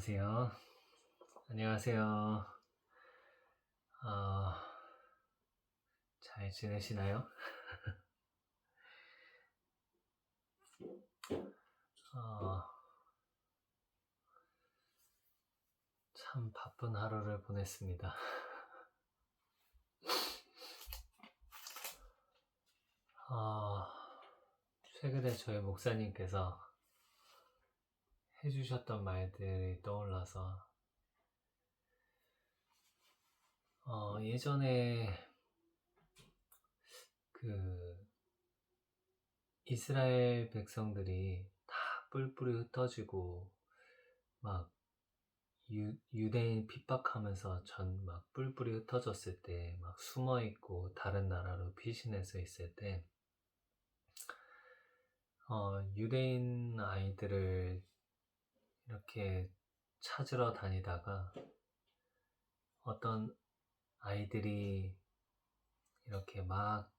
안녕하세요. 안녕하세요. 어, 잘 지내시나요? 어, 참 바쁜 하루를 보냈습니다. 어, 최근에 저희 목사님께서 해주셨던 말들이 떠올라서 예전에 그 이스라엘 백성들이 다 뿔뿔이 흩어지고 막 유대인 핍박하면서 막 뿔뿔이 흩어졌을 때 막 숨어 있고 다른 나라로 피신해서 있을 때 유대인 아이들을 이렇게 찾으러 다니다가 어떤 아이들이 이렇게 막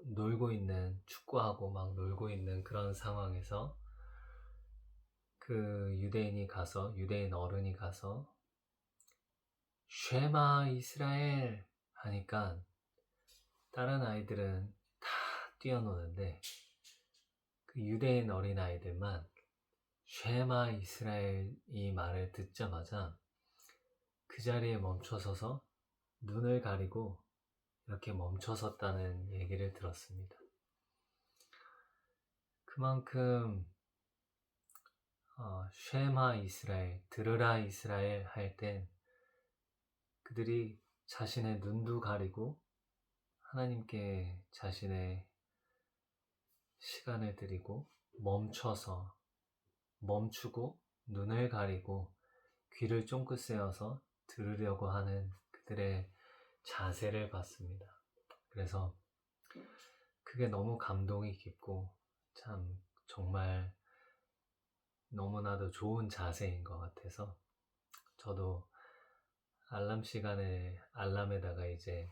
놀고 있는, 축구하고 막 놀고 있는 그런 상황에서 그 유대인 어른이 가서 쉐마 이스라엘 하니까 다른 아이들은 다 뛰어노는데 그 유대인 어린 아이들만 쉐마 이스라엘 이 말을 듣자마자 그 자리에 멈춰서서 눈을 가리고 이렇게 멈춰섰다는 얘기를 들었습니다. 그만큼 쉐마 이스라엘, 들으라 이스라엘 할 땐 그들이 자신의 눈도 가리고 하나님께 자신의 시간을 드리고 멈추고 눈을 가리고 귀를 쫑긋 세워서 들으려고 하는 그들의 자세를 봤습니다. 그래서 그게 너무 감동이 깊고 참 정말 너무나도 좋은 자세인 것 같아서 저도 알람 시간에 알람에다가 이제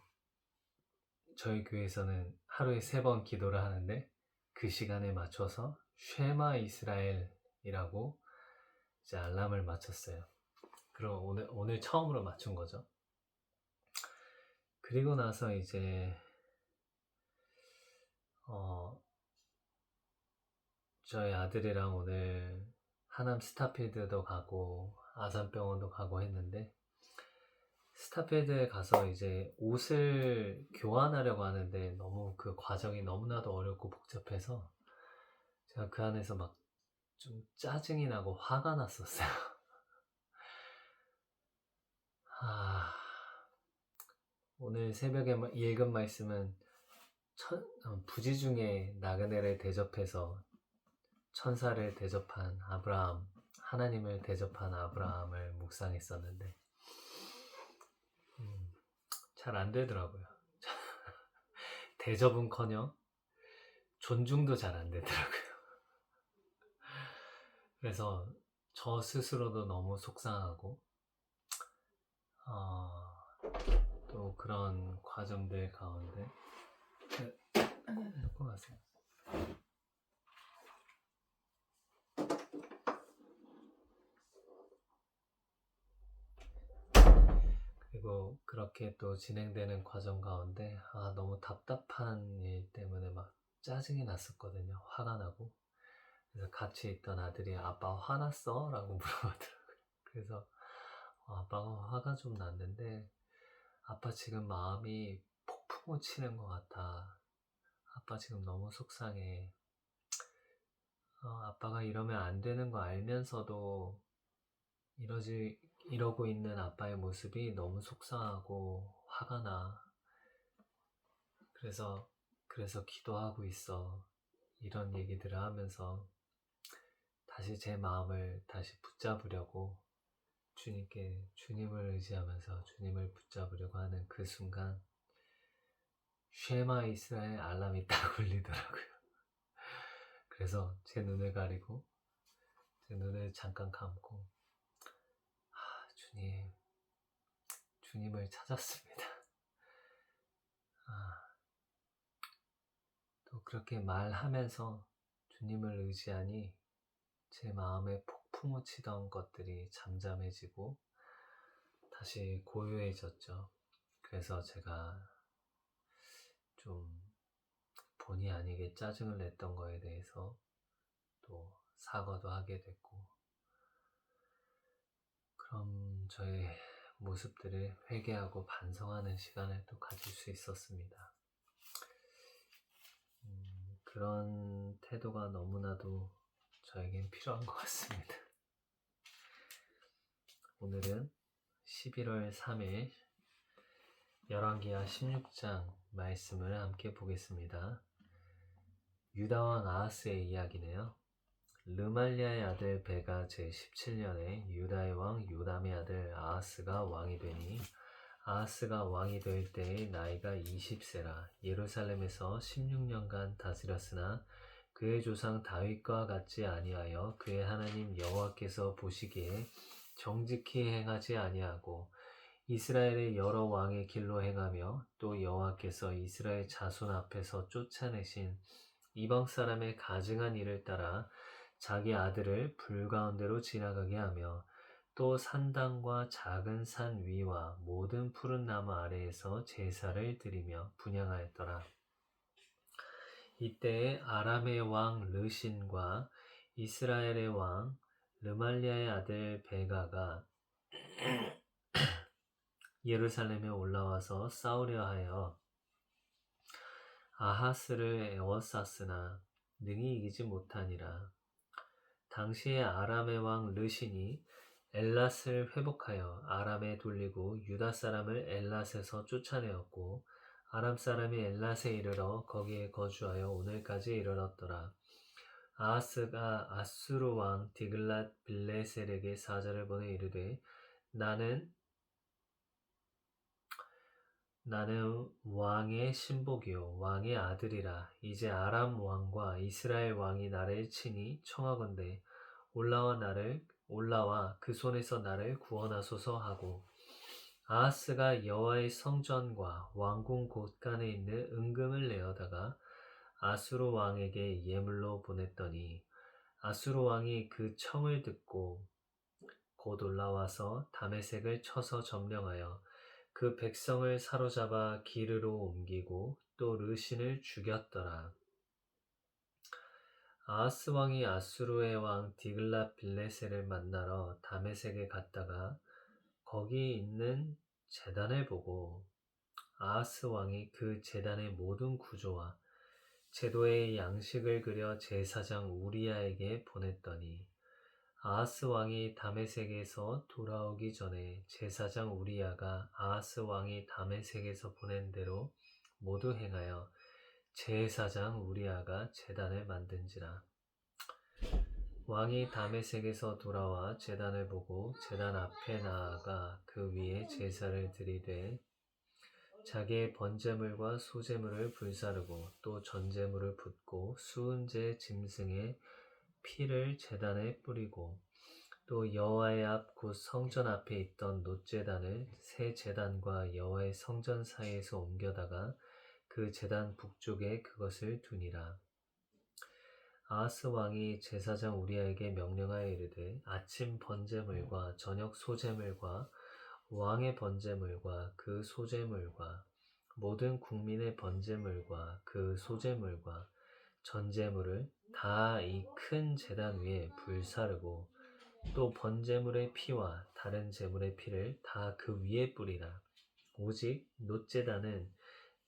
저희 교회에서는 하루에 3번 기도를 하는데 그 시간에 맞춰서 쉐마 이스라엘이라고 이제 알람을 맞췄어요. 그럼 오늘 처음으로 맞춘 거죠. 그리고 나서 이제 저희 아들이랑 오늘 하남 스타필드도 가고 아산병원도 가고 했는데 스타필드에 가서 이제 옷을 교환하려고 하는데 너무 그 과정이 너무나도 어렵고 복잡해서 제가 그 안에서 막 좀 짜증이 나고 화가 났었어요. 오늘 새벽에 읽은 말씀은 부지 중에 나그네를 대접해서 천사를 대접한 아브라함, 하나님을 대접한 아브라함을 묵상했었는데 잘 안 되더라고요. 대접은커녕 존중도 잘 안 되더라고요. 그래서 저 스스로도 너무 속상하고 또 그런 과정들 가운데 놓고 가세요. 그리고 그렇게 또 진행되는 과정 가운데 너무 답답한 일 때문에 막 짜증이 났었거든요. 화가 나고. 그래서 같이 있던 아들이 아빠 화났어? 라고 물어보더라고요. 그래서 아빠가 화가 좀 났는데 아빠 지금 마음이 폭풍우 치는 것 같아. 아빠 지금 너무 속상해. 아빠가 이러면 안 되는 거 알면서도 이러고 있는 아빠의 모습이 너무 속상하고 화가 나. 그래서 기도하고 있어. 이런 얘기들을 하면서 다시 제 마음을 다시 붙잡으려고 주님을 의지하면서 주님을 붙잡으려고 하는 그 순간 쉐마 이스라엘 알람이 딱 울리더라고요. 그래서 제 눈을 가리고 제 눈을 잠깐 감고 주님을 찾았습니다. 또 그렇게 말하면서 주님을 의지하니 제 마음에 품어치던 것들이 잠잠해지고 다시 고요해졌죠. 그래서 제가 좀 본의 아니게 짜증을 냈던 거에 대해서 또 사과도 하게 됐고, 그럼 저의 모습들을 회개하고 반성하는 시간을 또 가질 수 있었습니다. 그런 태도가 너무나도 저에겐 필요한 것 같습니다. 오늘은 11월 3일 열왕기하 16장 말씀을 함께 보겠습니다. 유다왕 아하스의 이야기네요. 르말리아의 아들 베가 제17년에 유다의 왕 요담의 아들 아하스가 왕이 되니, 아하스가 왕이 될 때의 나이가 20세라. 예루살렘에서 16년간 다스렸으나 그의 조상 다윗과 같지 아니하여 그의 하나님 여호와께서 보시기에 정직히 행하지 아니하고 이스라엘의 여러 왕의 길로 행하며, 또 여호와께서 이스라엘 자손 앞에서 쫓아내신 이방 사람의 가증한 일을 따라 자기 아들을 불 가운데로 지나가게 하며, 또 산당과 작은 산 위와 모든 푸른 나무 아래에서 제사를 드리며 분향하였더라. 이때에 아람의 왕 르신과 이스라엘의 왕 르말리아의 아들 베가가 예루살렘에 올라와서 싸우려 하여 아하스를 에워쌌으나 능히 이기지 못하니라. 당시에 아람의 왕 르신이 엘랏을 회복하여 아람에 돌리고 유다 사람을 엘랏에서 쫓아내었고, 아람 사람이 엘랏에 이르러 거기에 거주하여 오늘까지 이르렀더라. 아하스가 아수르 왕 디글랏 빌레셀에게 사자를 보내 이르되, 나는 왕의 신복이요 왕의 아들이라. 이제 아람 왕과 이스라엘 왕이 나를 치니 청하건대 올라와 그 손에서 나를 구원하소서 하고, 아하스가 여호와의 성전과 왕궁 곳간에 있는 은금을 내어다가 아수르 왕에게 예물로 보냈더니, 아수르 왕이 그 청을 듣고 곧 올라와서 다메섹을 쳐서 점령하여 그 백성을 사로잡아 기르로 옮기고 또 르신을 죽였더라. 아하스 왕이 아수르의 왕 디글랏 빌레셀을 만나러 다메섹에 갔다가 거기 있는 제단을 보고, 아하스 왕이 그 제단의 모든 구조와 제도의 양식을 그려 제사장 우리야에게 보냈더니, 아하스 왕이 다메섹에서 돌아오기 전에 제사장 우리야가 아하스 왕이 다메섹에서 보낸 대로 모두 행하여 제사장 우리야가 제단을 만든지라. 왕이 다메섹에서 돌아와 제단을 보고 제단 앞에 나아가 그 위에 제사를 드리되, 자기의 번제물과 소제물을 불사르고 또 전제물을 붓고 수은제 짐승의 피를 제단에 뿌리고, 또 여호와의 앞 곧 성전 앞에 있던 놋제단을 새 제단과 여호와의 성전 사이에서 옮겨다가 그 제단 북쪽에 그것을 두니라. 아하스 왕이 제사장 우리야에게 명령하여 이르되, 아침 번제물과 저녁 소제물과 왕의 번제물과 그 소제물과 모든 국민의 번제물과 그 소제물과 전제물을 다 이 큰 제단 위에 불사르고, 또 번제물의 피와 다른 제물의 피를 다 그 위에 뿌리라. 오직 놋제단은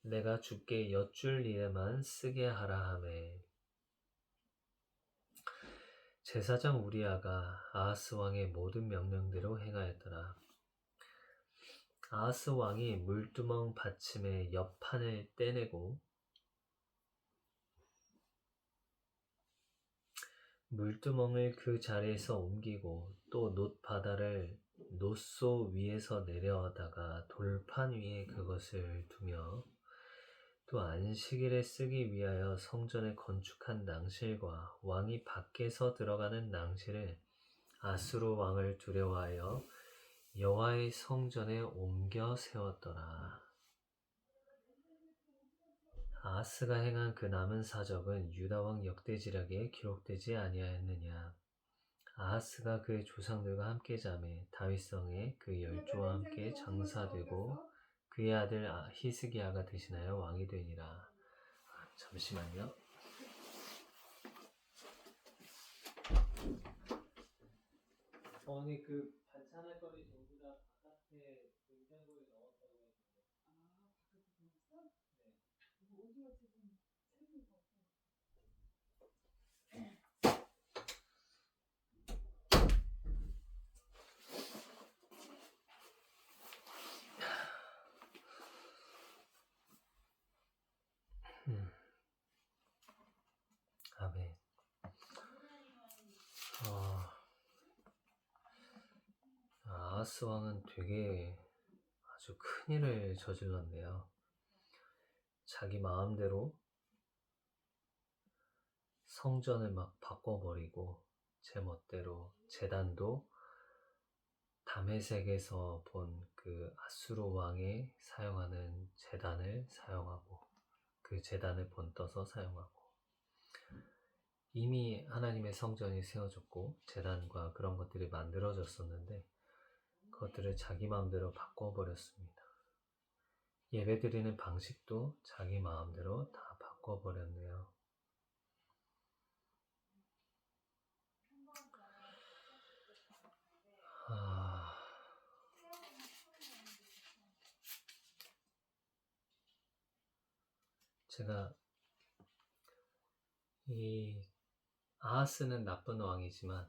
내가 주께 여쭐 일에만 쓰게 하라 하매, 제사장 우리야가 아하스 왕의 모든 명령대로 행하였더라. 아하스 왕이 물두멍 받침의 옆판을 떼내고 물두멍을 그 자리에서 옮기고, 또 놋바다를 놋소 위에서 내려다가 돌판 위에 그것을 두며, 또 안식일에 쓰기 위하여 성전에 건축한 낭실과 왕이 밖에서 들어가는 낭실을 아수르 왕을 두려워하여 여호와의 성전에 옮겨 세웠더라. 아하스가 행한 그 남은 사적은 유다왕 역대지략에 기록되지 아니하였느냐. 아하스가 그의 조상들과 함께 자매 다윗성에 그 열조와 함께 장사되고 그의 아들 히스기야가 대신하여 왕이 되니라. 잠시만요. 어머니 그 반찬할 거리 전부 다 바깥에 냉장고에 넣었다고 했는데. 바깥에 넣었어? 네. 어디가 지금 생일이 없어. 아멘. 아하스 왕은 되게 아주 큰 일을 저질렀네요. 자기 마음대로 성전을 막 바꿔버리고 제 멋대로 제단도 다메섹에서 본 그 아수르 왕이 사용하는 제단을 사용하고 그 제단을 본떠서 사용하고 이미 하나님의 성전이 세워졌고 제단과 그런 것들이 만들어졌었는데 그것들을 자기 마음대로 바꿔버렸습니다. 예배드리는 방식도 자기 마음대로 다 바꿔버렸네요. 제가 이 아하스는 나쁜 왕이지만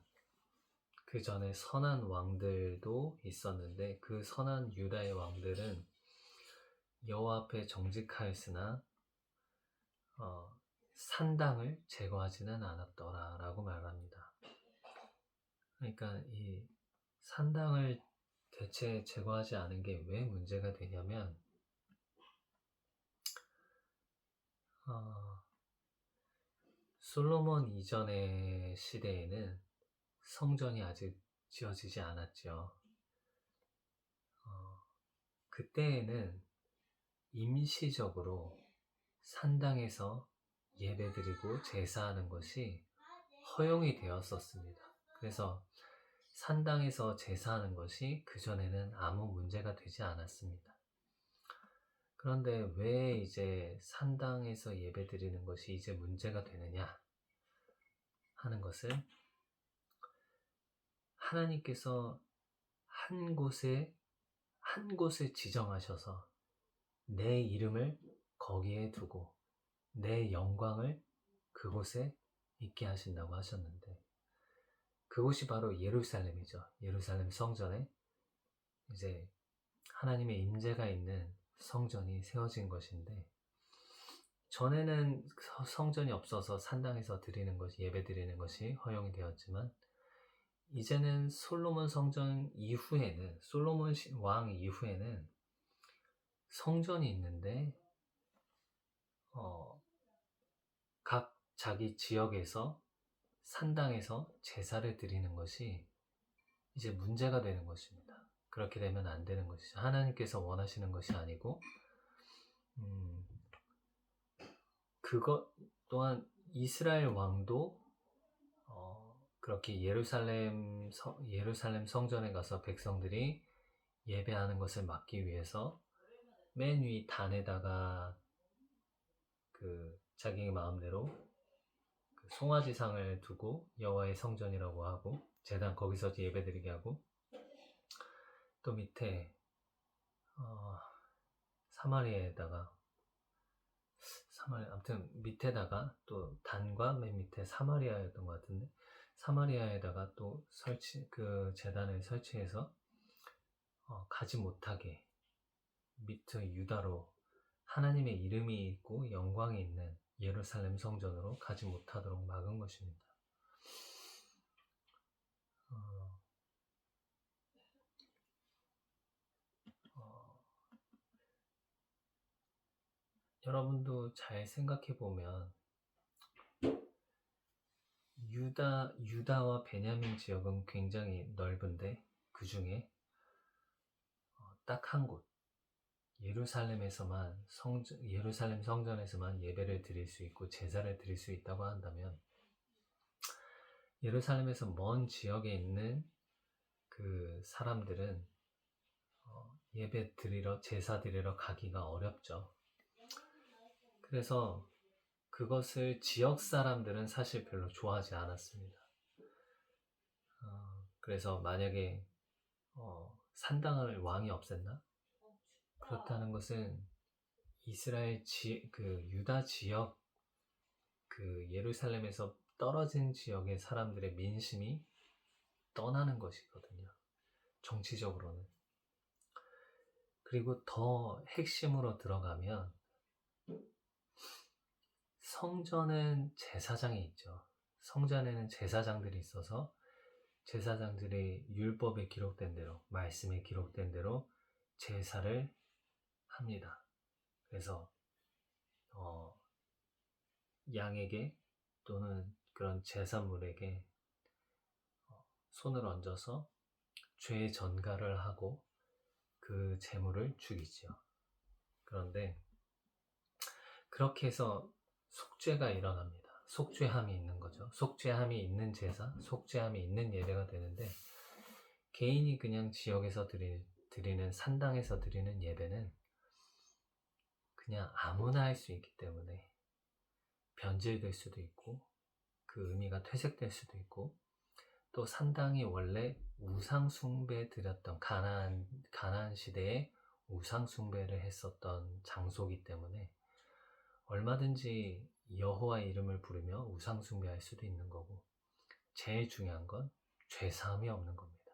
그 전에 선한 왕들도 있었는데 그 선한 유다의 왕들은 여호와 앞에 정직하였으나 산당을 제거하지는 않았더라 라고 말합니다. 그러니까 이 산당을 대체 제거하지 않은 게 왜 문제가 되냐면 솔로몬 이전의 시대에는 성전이 아직 지어지지 않았죠. 그때에는 임시적으로 산당에서 예배드리고 제사하는 것이 허용이 되었었습니다. 그래서 산당에서 제사하는 것이 그전에는 아무 문제가 되지 않았습니다. 그런데 왜 이제 산당에서 예배드리는 것이 이제 문제가 되느냐 하는 것은 하나님께서 한 곳에 지정하셔서 내 이름을 거기에 두고 내 영광을 그곳에 있게 하신다고 하셨는데 그곳이 바로 예루살렘이죠. 예루살렘 성전에 이제 하나님의 임재가 있는 성전이 세워진 것인데 전에는 성전이 없어서 산당에서 드리는 것이 예배 드리는 것이 허용이 되었지만 이제는 솔로몬 성전 이후에는 솔로몬 왕 이후에는 성전이 있는데 각 자기 지역에서 산당에서 제사를 드리는 것이 이제 문제가 되는 것입니다. 그렇게 되면 안 되는 것이죠. 하나님께서 원하시는 것이 아니고 그것 또한 이스라엘 왕도 그렇게 예루살렘 성전에 가서 백성들이 예배하는 것을 막기 위해서 맨 위 단에다가 그 자기 마음대로 그 송아지상을 두고 여호와의 성전이라고 하고 제단 거기서 예배드리게 하고 또 밑에 아무튼 밑에다가 또 단과 맨 밑에 사마리아였던 것 같은데 사마리아에다가 또 그 제단을 설치해서 가지 못하게 밑에 유다로 하나님의 이름이 있고 영광이 있는 예루살렘 성전으로 가지 못하도록 막은 것입니다. 여러분도 잘 생각해 보면 유다와 베냐민 지역은 굉장히 넓은데 그 중에 딱 한 곳 예루살렘 성전에서만 예배를 드릴 수 있고 제사를 드릴 수 있다고 한다면 예루살렘에서 먼 지역에 있는 그 사람들은 예배 드리러, 제사 드리러 가기가 어렵죠. 그래서 그것을 지역 사람들은 사실 별로 좋아하지 않았습니다. 그래서 만약에 산당을 왕이 없앴나? 그렇다는 것은 이스라엘 그 유다 지역, 그 예루살렘에서 떨어진 지역의 사람들의 민심이 떠나는 것이거든요. 정치적으로는. 그리고 더 핵심으로 들어가면 성전은 제사장이 있죠. 성전에는 제사장들이 있어서 제사장들이 율법에 기록된 대로, 말씀에 기록된 대로 제사를 합니다. 그래서 양에게 또는 그런 제사물에게 손을 얹어서 죄 전가를 하고 그 제물을 죽이죠. 그런데 그렇게 해서 속죄가 일어납니다. 속죄함이 있는 거죠. 속죄함이 있는 제사, 속죄함이 있는 예배가 되는데 개인이 그냥 지역에서 드리는 산당에서 드리는 예배는 그냥 아무나 할 수 있기 때문에 변질될 수도 있고 그 의미가 퇴색될 수도 있고 또 산당이 원래 우상 숭배 드렸던 가나안 시대에 우상 숭배를 했었던 장소이기 때문에 얼마든지 여호와의 이름을 부르며 우상 숭배할 수도 있는 거고 제일 중요한 건 죄사함이 없는 겁니다.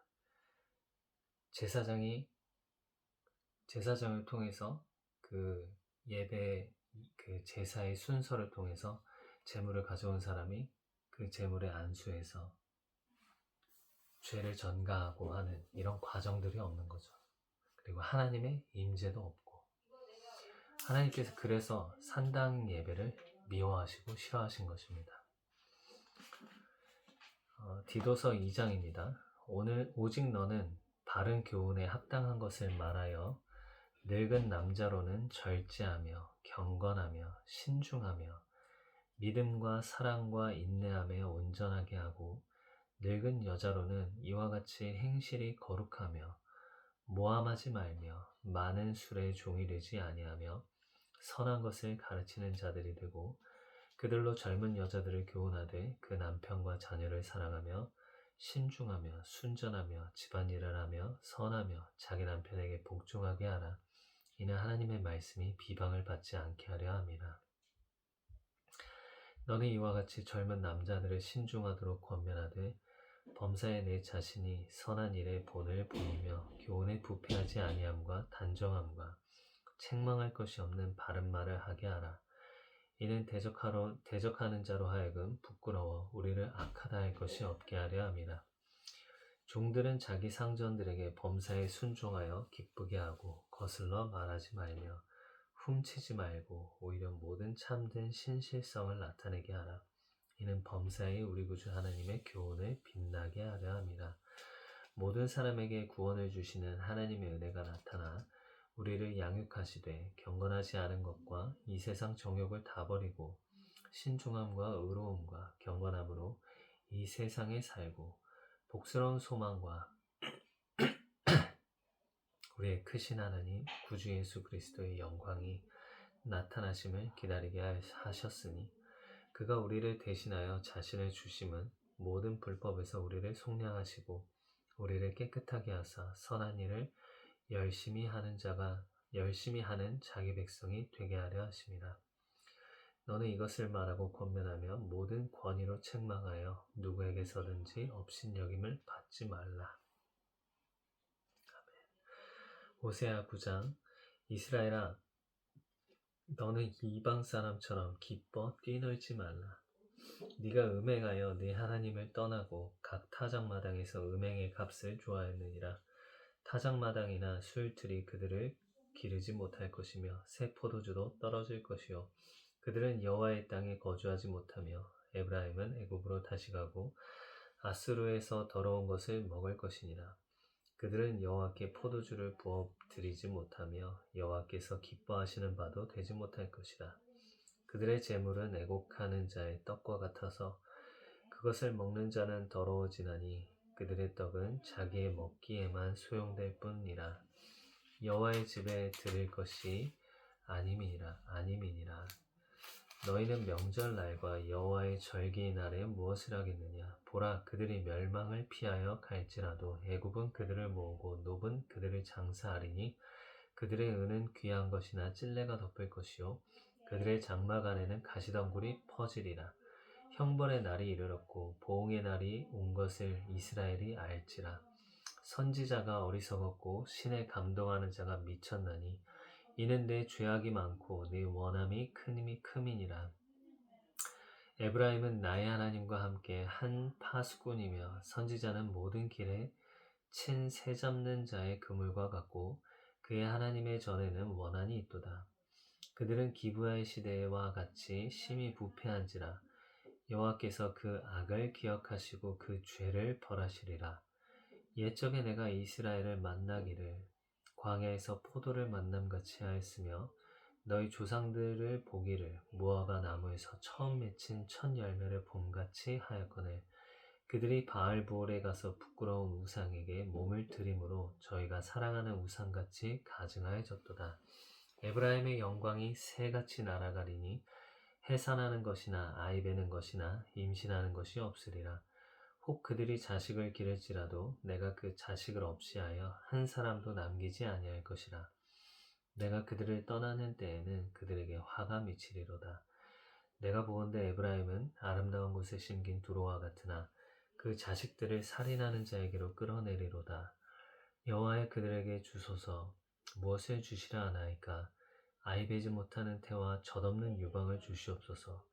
제사장을 통해서 그 예배 그 제사의 순서를 통해서 제물을 가져온 사람이 그 제물에 안수해서 죄를 전가하고 하는 이런 과정들이 없는 거죠. 그리고 하나님의 임재도 없고 하나님께서 그래서 산당 예배를 미워하시고 싫어하신 것입니다. 디도서 2장입니다. 오직 너는 바른 교훈에 합당한 것을 말하여 늙은 남자로는 절제하며 경건하며 신중하며 믿음과 사랑과 인내함에 온전하게 하고 늙은 여자로는 이와 같이 행실이 거룩하며 모함하지 말며 많은 술에 종이 되지 아니하며 선한 것을 가르치는 자들이 되고 그들로 젊은 여자들을 교훈하되 그 남편과 자녀를 사랑하며 신중하며 순전하며 집안일을 하며 선하며 자기 남편에게 복종하게 하라. 이는 하나님의 말씀이 비방을 받지 않게 하려 함이라. 너는 이와 같이 젊은 남자들을 신중하도록 권면하되 범사에 내 자신이 선한 일에 본을 보이며 교훈에 부패하지 아니함과 단정함과 책망할 것이 없는 바른 말을 하게 하라. 이는 대적하는 자로 하여금 부끄러워 우리를 악하다 할 것이 없게 하려 함이라. 종들은 자기 상전들에게 범사에 순종하여 기쁘게 하고 거슬러 말하지 말며 훔치지 말고 오히려 모든 참된 신실성을 나타내게 하라. 이는 범사에 우리 구주 하나님의 교훈을 빛나게 하려 함이라. 모든 사람에게 구원을 주시는 하나님의 은혜가 나타나 우리를 양육하시되 경건하지 않은 것과 이 세상 정욕을 다 버리고 신중함과 의로움과 경건함으로 이 세상에 살고 복스러운 소망과 우리의 크신 하나님 구주 예수 그리스도의 영광이 나타나심을 기다리게 하셨으니 그가 우리를 대신하여 자신을 주심은 모든 불법에서 우리를 속량하시고 우리를 깨끗하게 하사 선한 일을 열심히 하는 자기 백성이 되게 하려 하심이라. 너는 이것을 말하고 권면하며 모든 권위로 책망하여 누구에게서든지 업신여김을 받지 말라. 아멘. 호세아 9장 이스라엘아 너는 이방 사람처럼 기뻐 뛰놀지 말라. 네가 음행하여 네 하나님을 떠나고 각 타작마당에서 음행의 값을 좋아했느니라. 타작마당이나 술틀이 그들을 기르지 못할 것이며 새 포도주도 떨어질 것이요 그들은 여호와의 땅에 거주하지 못하며 에브라임은 애굽으로 다시 가고 아수르에서 더러운 것을 먹을 것이니라. 그들은 여호와께 포도주를 부어 드리지 못하며 여호와께서 기뻐하시는 바도 되지 못할 것이라. 그들의 재물은 애곡하는 자의 떡과 같아서 그것을 먹는 자는 더러워지나니 그들의 떡은 자기의 먹기에만 소용될 뿐이라. 여호와의 집에 드릴 것이 아님이니라. 너희는 명절날과 여호와의 절기 날에 무엇을 하겠느냐? 보라, 그들이 멸망을 피하여 갈지라도 애굽은 그들을 모으고 노은 그들을 장사하리니 그들의 은은 귀한 것이나 찔레가 덮을 것이요 그들의 장막 안에는 가시덩굴이 퍼지리라. 형벌의 날이 이르렀고 보응의 날이 온 것을 이스라엘이 알지라. 선지자가 어리석었고 신에 감동하는 자가 미쳤나니 이는 내 죄악이 많고 내 원함이 크민이라. 에브라임은 나의 하나님과 함께 한 파수꾼이며 선지자는 모든 길에 친 새 잡는 자의 그물과 같고 그의 하나님의 전에는 원한이 있도다. 그들은 기브아의 시대와 같이 심히 부패한지라. 여호와께서 그 악을 기억하시고 그 죄를 벌하시리라. 옛적에 내가 이스라엘을 만나기를 광야에서 포도를 만남같이 하였으며 너희 조상들을 보기를 무화과 나무에서 처음 맺힌 첫 열매를 봄같이 하였거늘 그들이 바알부올에 가서 부끄러운 우상에게 몸을 들임으로 저희가 사랑하는 우상같이 가증하여졌도다. 에브라임의 영광이 새같이 날아가리니 해산하는 것이나 아이베는 것이나 임신하는 것이 없으리라. 혹 그들이 자식을 기를지라도 내가 그 자식을 없이하여 한 사람도 남기지 아니할 것이라. 내가 그들을 떠나는 때에는 그들에게 화가 미치리로다. 내가 보건대 에브라임은 아름다운 곳에 심긴 두로와 같으나 그 자식들을 살인하는 자에게로 끌어내리로다. 여호와여 그들에게 주소서. 무엇을 주시라 하나이까? 아이베지 못하는 태와 젖없는 유방을 주시옵소서.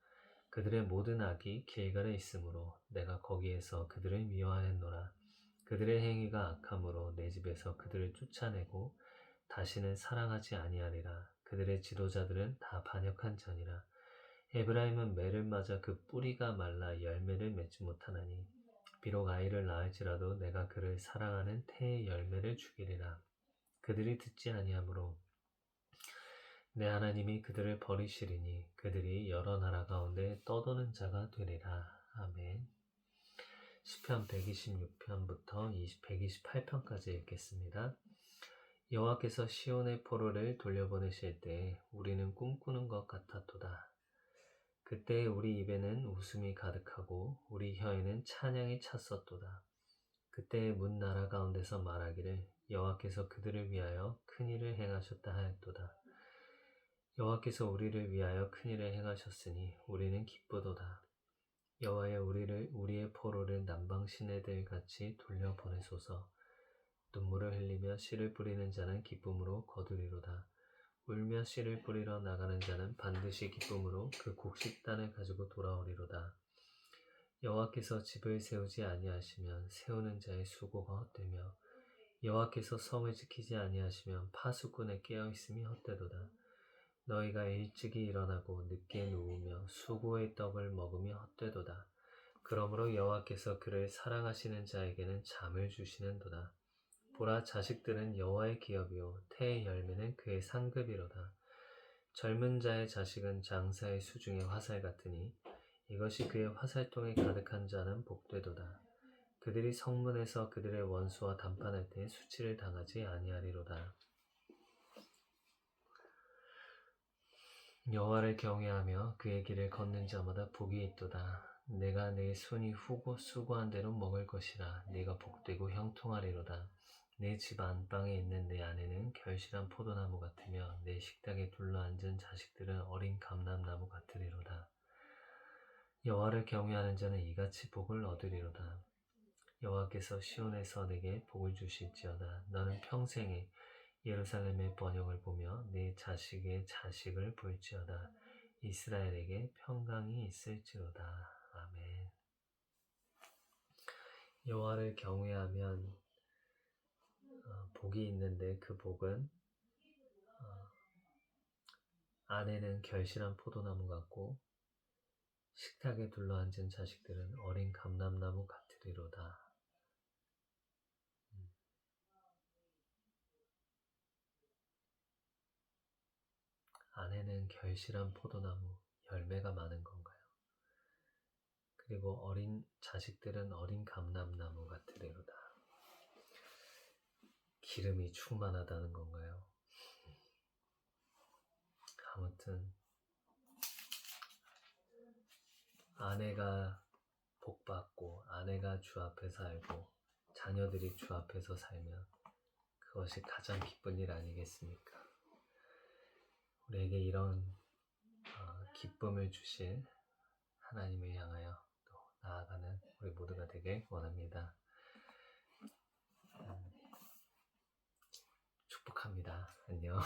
그들의 모든 악이 길갈에 있으므로 내가 거기에서 그들을 미워하였노라. 그들의 행위가 악함으로 내 집에서 그들을 쫓아내고 다시는 사랑하지 아니하리라. 그들의 지도자들은 다 반역한 자니라. 에브라임은 매를 맞아 그 뿌리가 말라 열매를 맺지 못하나니 비록 아이를 낳을지라도 내가 그를 사랑하는 태의 열매를 주기리라. 그들이 듣지 아니하므로 내 하나님이 그들을 버리시리니 그들이 여러 나라 가운데 떠도는 자가 되리라. 아멘. 시편 126편부터 128편까지 읽겠습니다. 여호와께서 시온의 포로를 돌려보내실 때 우리는 꿈꾸는 것 같았도다. 그때 우리 입에는 웃음이 가득하고 우리 혀에는 찬양이 찼었도다. 그때 문 나라 가운데서 말하기를 여호와께서 그들을 위하여 큰 일을 행하셨다 하였도다. 여호와께서 우리를 위하여 큰 일을 행하셨으니 우리는 기쁘도다. 여호와여 우리의 포로를 남방 시내들 같이 돌려보내소서. 눈물을 흘리며 씨를 뿌리는 자는 기쁨으로 거두리로다. 울며 씨를 뿌리러 나가는 자는 반드시 기쁨으로 그 곡식단을 가지고 돌아오리로다. 여호와께서 집을 세우지 아니하시면 세우는 자의 수고가 헛되며 여호와께서 성을 지키지 아니하시면 파수꾼의 깨어있음이 헛되도다. 너희가 일찍이 일어나고 늦게 누우며 수고의 떡을 먹으며 헛되도다. 그러므로 여호와께서 그를 사랑하시는 자에게는 잠을 주시는도다. 보라, 자식들은 여호와의 기업이요 태의 열매는 그의 상급이로다. 젊은 자의 자식은 장사의 수중의 화살 같으니 이것이 그의 화살통에 가득한 자는 복되도다. 그들이 성문에서 그들의 원수와 담판할 때 수치를 당하지 아니하리로다. 여호와를 경외하며 그의 길을 걷는 자마다 복이 있도다. 내가 내 손이 수고한 대로 먹을 것이라. 네가 복되고 형통하리로다. 내 집 안방에 있는 내 아내는 결실한 포도나무 같으며 내 식탁에 둘러앉은 자식들은 어린 감람나무 같으리로다. 여호와를 경외하는 자는 이같이 복을 얻으리로다. 여호와께서 시온에서 내게 복을 주실지어다. 너는 평생에 예루살렘의 번영을 보며 내 자식의 자식을 볼지어다. 이스라엘에게 평강이 있을지로다. 아멘. 여호와를 경외하면 복이 있는데 그 복은 아내는 결실한 포도나무 같고 식탁에 둘러앉은 자식들은 어린 감람나무 같으리로다. 아내는 결실한 포도나무, 열매가 많은 건가요? 그리고 어린 자식들은 어린 감람나무 같으리로다. 기름이 충만하다는 건가요? 아무튼 아내가 복받고 아내가 주 앞에서 살고 자녀들이 주 앞에서 살면 그것이 가장 기쁜 일 아니겠습니까? 우리에게 이런 기쁨을 주실 하나님을 향하여 또 나아가는 우리 모두가 되길 원합니다. 축복합니다. 안녕.